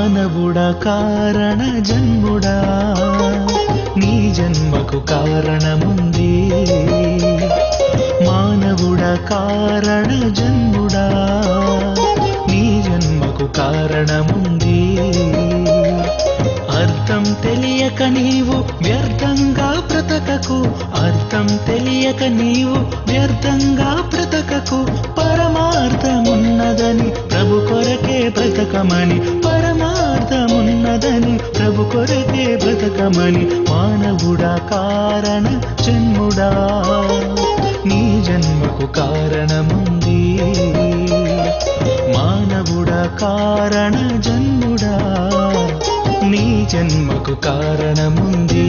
మానవుడా కారణ జన్ముడా నీ జన్మకు కారణముంది మానవుడా కారణ జన్ముడా నీ జన్మకు కారణముంది అర్థం తెలియక నీవు వ్యర్థంగా బ్రతకకు అర్థం తెలియక నీవు వ్యర్థంగా బ్రతకకు పరమార్థమున్నదని ప్రభు కొరకే బ్రతకమని పరమార్థమున్నదని ప్రభు కొరకే బ్రతకమని మానవుడా కారణ జన్ముడా నీ జన్మకు కారణముంది మానవుడా కారణ జన్ముడా నీ జన్మకు కారణముంది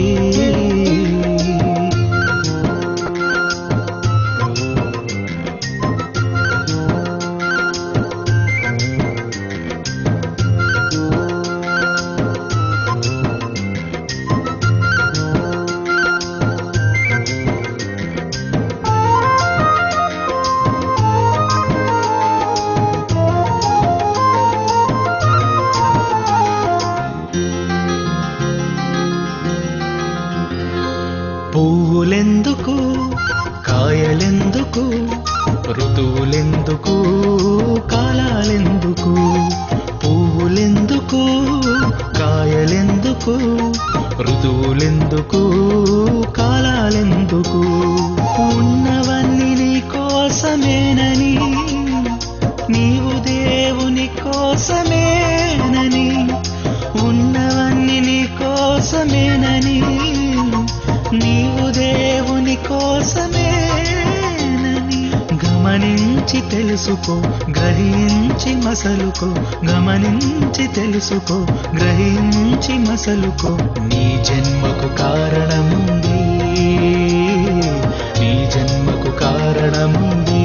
పువ్వులెందుకు కాయలెందుకు ఋతువులెందుకు కాలాలెందుకు పువ్వులెందుకు కాయలెందుకు ఋతువులెందుకు కాలాలెందుకు ఉన్నవన్నీ నీ కోసమేనని నీవు దేవుని కోసమేనని ఉన్నవన్నీ నీ కోసమేనని నీవు దేవుని కోసమేనని గమనించి తెలుసుకో గ్రహించి మసలుకో గమనించి తెలుసుకో గ్రహించి మసలుకో నీ జన్మకు కారణముంది నీ జన్మకు కారణముంది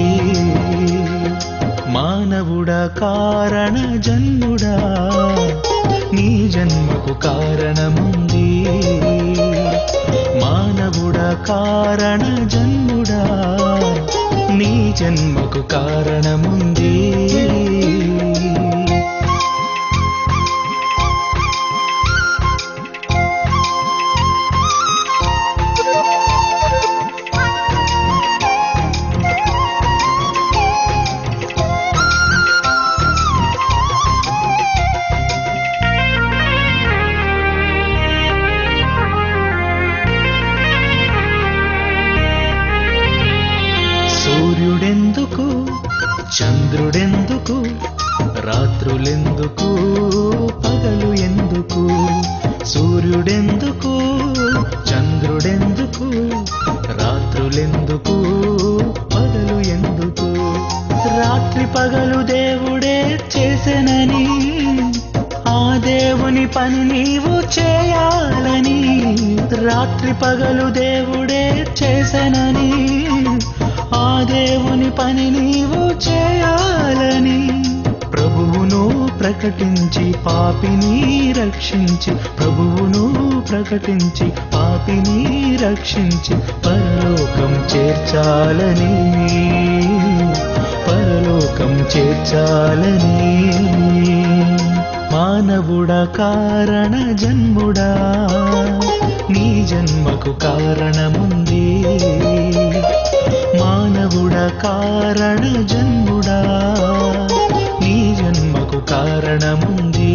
మానవుడా కారణ జన్ముడా నీ జన్మకు కారణముంది మానవుడా కారణ జన్ముడా నీ జన్మకు కారణముంది సూర్యుడెందుకు చంద్రుడెందుకు రాత్రులెందుకు పగలు ఎందుకు సూర్యుడెందుకు చంద్రుడెందుకు రాత్రులెందుకు పగలు ఎందుకు రాత్రి పగలు దేవుడే చేసెనని ఆ దేవుని పని నీవు చేయాలని రాత్రి పగలు దేవుడే చేసెనని ఆ దేవుని పని నీవు చేయాలని ప్రభువును ప్రకటించి పాపిని రక్షించి ప్రభువును ప్రకటించి పాపిని రక్షించి పరలోకం చేర్చాలని పరలోకం చేర్చాలని మానవుడా కారణ జన్ముడా నీ జన్మకు కారణముంది మానవుడా కారణ జన్ముడా నీ జన్మకు కారణముంది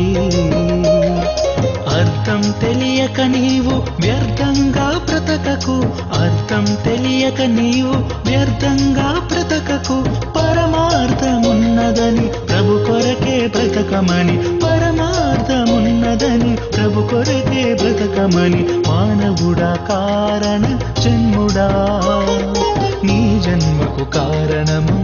అర్థం తెలియక నీవు వ్యర్థంగా బ్రతకకు అర్థం తెలియక నీవు వ్యర్థంగా బ్రతకకు పరమార్థమున్నదని ప్రభు కొరకే బ్రతకమని పరమార్థమున్నదని ప్రభు కొరకే బ్రతకమని మానవుడా కారణ జన్ముడా నీ జన్మకు కారణము